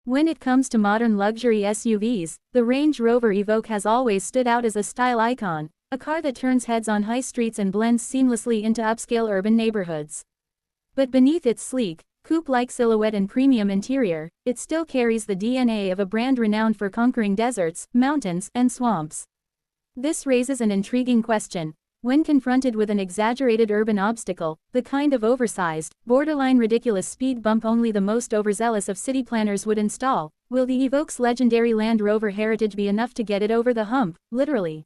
When it comes to modern luxury SUVs, the Range Rover Evoque has always stood out as a style icon, a car that turns heads on high streets and blends seamlessly into upscale urban neighborhoods. But beneath its sleek, coupe-like silhouette and premium interior, it still carries the DNA of a brand renowned for conquering deserts, mountains, and swamps. This raises an intriguing question. When confronted with an exaggerated urban obstacle, the kind of oversized, borderline ridiculous speed bump only the most overzealous of city planners would install, will the Evoque's legendary Land Rover heritage be enough to get it over the hump, literally?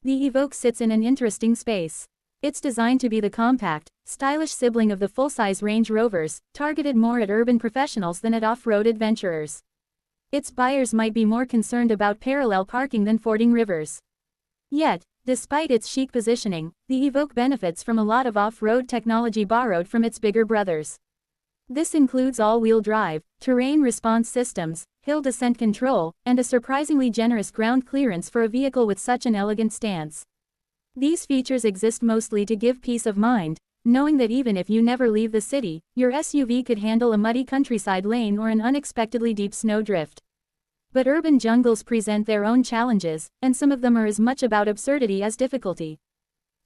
The Evoque sits in an interesting space. It's designed to be the compact, stylish sibling of the full-size Range Rovers, targeted more at urban professionals than at off-road adventurers. Its buyers might be more concerned about parallel parking than fording rivers. Yet, despite its chic positioning, the Evoque benefits from a lot of off-road technology borrowed from its bigger brothers. This includes all-wheel drive, terrain response systems, hill descent control, and a surprisingly generous ground clearance for a vehicle with such an elegant stance. These features exist mostly to give peace of mind, knowing that even if you never leave the city, your SUV could handle a muddy countryside lane or an unexpectedly deep snowdrift. But urban jungles present their own challenges, and some of them are as much about absurdity as difficulty.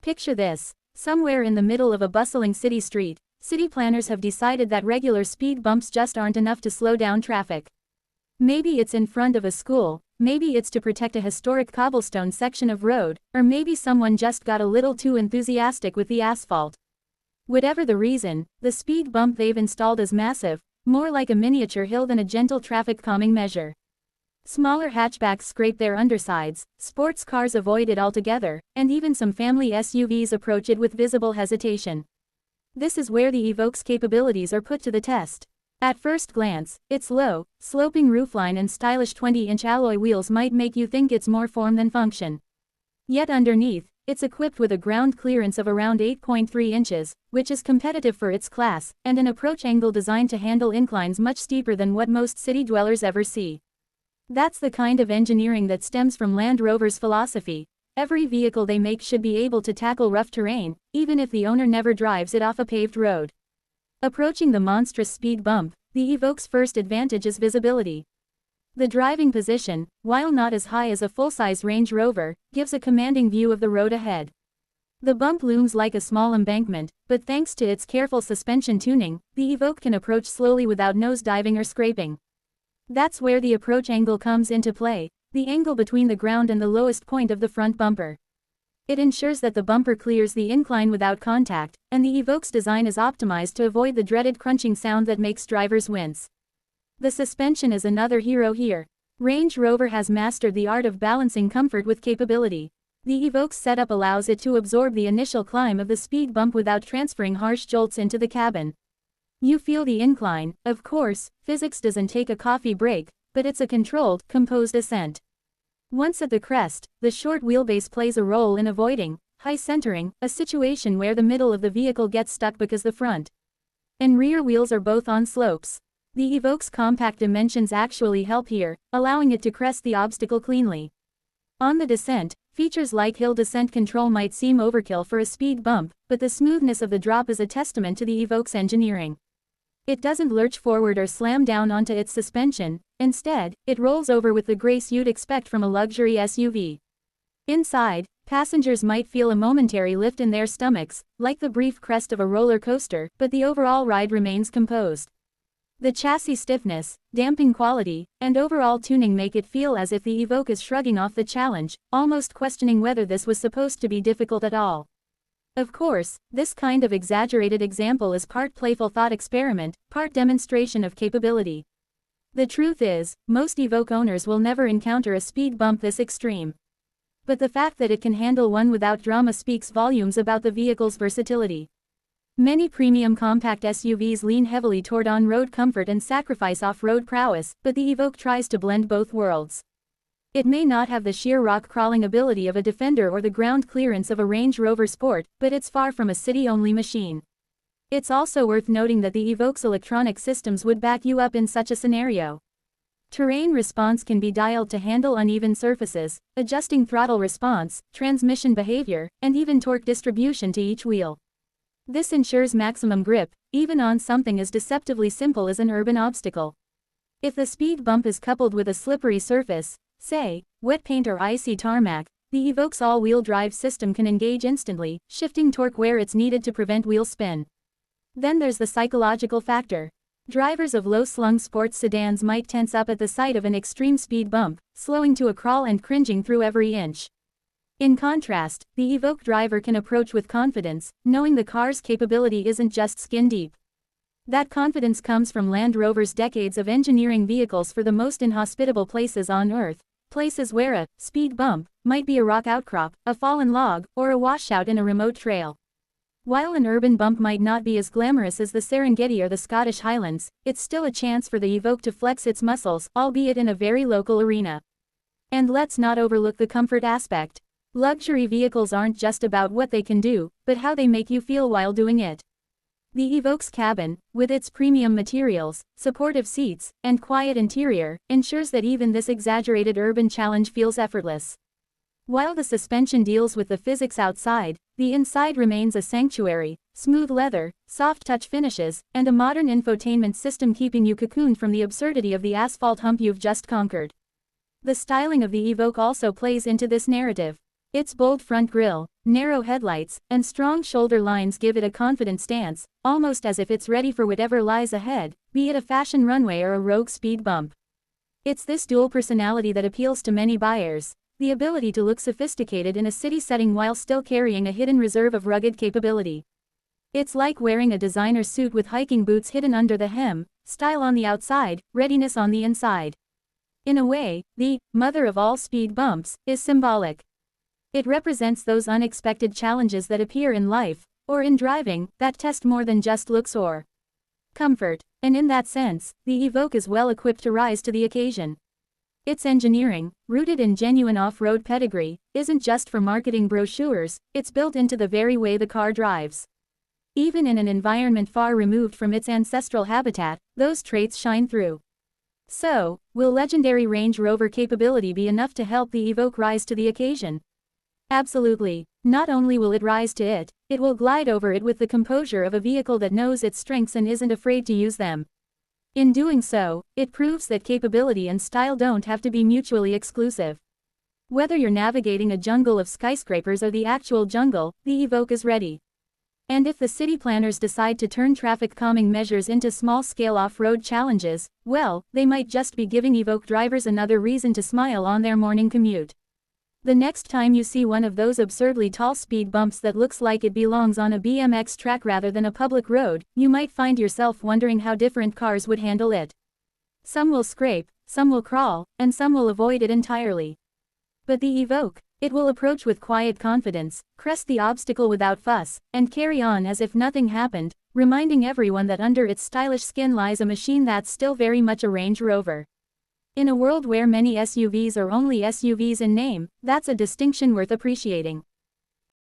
Picture this. Somewhere in the middle of a bustling city street, city planners have decided that regular speed bumps just aren't enough to slow down traffic. Maybe it's in front of a school, maybe it's to protect a historic cobblestone section of road, or maybe someone just got a little too enthusiastic with the asphalt. Whatever the reason, the speed bump they've installed is massive, more like a miniature hill than a gentle traffic calming measure. Smaller hatchbacks scrape their undersides, sports cars avoid it altogether, and even some family SUVs approach it with visible hesitation. This is where the Evoque's capabilities are put to the test. At first glance, its low, sloping roofline and stylish 20-inch alloy wheels might make you think it's more form than function. Yet underneath, it's equipped with a ground clearance of around 8.3 inches, which is competitive for its class, and an approach angle designed to handle inclines much steeper than what most city dwellers ever see. That's the kind of engineering that stems from Land Rover's philosophy. Every vehicle they make should be able to tackle rough terrain, even if the owner never drives it off a paved road. Approaching the monstrous speed bump, the Evoque's first advantage is visibility. The driving position, while not as high as a full-size Range Rover, gives a commanding view of the road ahead. The bump looms like a small embankment, but thanks to its careful suspension tuning, the Evoque can approach slowly without nose-diving or scraping. That's where the approach angle comes into play, the angle between the ground and the lowest point of the front bumper. It ensures that the bumper clears the incline without contact, and the Evoque's design is optimized to avoid the dreaded crunching sound that makes drivers wince. The suspension is another hero here. Range Rover has mastered the art of balancing comfort with capability. The Evoque's setup allows it to absorb the initial climb of the speed bump without transferring harsh jolts into the cabin. You feel the incline, of course, physics doesn't take a coffee break, but it's a controlled, composed ascent. Once at the crest, the short wheelbase plays a role in avoiding high centering, a situation where the middle of the vehicle gets stuck because the front and rear wheels are both on slopes. The Evoque's compact dimensions actually help here, allowing it to crest the obstacle cleanly. On the descent, features like hill descent control might seem overkill for a speed bump, but the smoothness of the drop is a testament to the Evoque's engineering. It doesn't lurch forward or slam down onto its suspension, instead, it rolls over with the grace you'd expect from a luxury SUV. Inside, passengers might feel a momentary lift in their stomachs, like the brief crest of a roller coaster, but the overall ride remains composed. The chassis stiffness, damping quality, and overall tuning make it feel as if the Evoque is shrugging off the challenge, almost questioning whether this was supposed to be difficult at all. Of course, this kind of exaggerated example is part playful thought experiment, part demonstration of capability. The truth is, most Evoque owners will never encounter a speed bump this extreme. But the fact that it can handle one without drama speaks volumes about the vehicle's versatility. Many premium compact SUVs lean heavily toward on-road comfort and sacrifice off-road prowess, but the Evoque tries to blend both worlds. It may not have the sheer rock-crawling ability of a Defender or the ground clearance of a Range Rover Sport, but it's far from a city-only machine. It's also worth noting that the Evoque's electronic systems would back you up in such a scenario. Terrain response can be dialed to handle uneven surfaces, adjusting throttle response, transmission behavior, and even torque distribution to each wheel. This ensures maximum grip, even on something as deceptively simple as an urban obstacle. If the speed bump is coupled with a slippery surface, say, wet paint or icy tarmac, the Evoque's all-wheel drive system can engage instantly, shifting torque where it's needed to prevent wheel spin. Then there's the psychological factor. Drivers of low-slung sports sedans might tense up at the sight of an extreme speed bump, slowing to a crawl and cringing through every inch. In contrast, the Evoque driver can approach with confidence, knowing the car's capability isn't just skin-deep. That confidence comes from Land Rover's decades of engineering vehicles for the most inhospitable places on Earth, places where a speed bump might be a rock outcrop, a fallen log, or a washout in a remote trail. While an urban bump might not be as glamorous as the Serengeti or the Scottish Highlands, it's still a chance for the Evoque to flex its muscles, albeit in a very local arena. And let's not overlook the comfort aspect. Luxury vehicles aren't just about what they can do, but how they make you feel while doing it. The Evoque's cabin, with its premium materials, supportive seats, and quiet interior, ensures that even this exaggerated urban challenge feels effortless. While the suspension deals with the physics outside, the inside remains a sanctuary: smooth leather, soft touch finishes, and a modern infotainment system keeping you cocooned from the absurdity of the asphalt hump you've just conquered. The styling of the Evoque also plays into this narrative. Its bold front grille, narrow headlights, and strong shoulder lines give it a confident stance, almost as if it's ready for whatever lies ahead, be it a fashion runway or a rogue speed bump. It's this dual personality that appeals to many buyers: the ability to look sophisticated in a city setting while still carrying a hidden reserve of rugged capability. It's like wearing a designer suit with hiking boots hidden under the hem, style on the outside, readiness on the inside. In a way, the mother of all speed bumps is symbolic. It represents those unexpected challenges that appear in life, or in driving, that test more than just looks or comfort, and in that sense, the Evoque is well equipped to rise to the occasion. Its engineering, rooted in genuine off-road pedigree, isn't just for marketing brochures, it's built into the very way the car drives. Even in an environment far removed from its ancestral habitat, those traits shine through. So, will legendary Range Rover capability be enough to help the Evoque rise to the occasion? Absolutely. Not only will it rise to it, it will glide over it with the composure of a vehicle that knows its strengths and isn't afraid to use them. In doing so, it proves that capability and style don't have to be mutually exclusive. Whether you're navigating a jungle of skyscrapers or the actual jungle, the Evoque is ready. And if the city planners decide to turn traffic calming measures into small-scale off-road challenges, well, they might just be giving Evoque drivers another reason to smile on their morning commute. The next time you see one of those absurdly tall speed bumps that looks like it belongs on a BMX track rather than a public road, you might find yourself wondering how different cars would handle it. Some will scrape, some will crawl, and some will avoid it entirely. But the Evoque, it will approach with quiet confidence, crest the obstacle without fuss, and carry on as if nothing happened, reminding everyone that under its stylish skin lies a machine that's still very much a Range Rover. In a world where many SUVs are only SUVs in name, that's a distinction worth appreciating.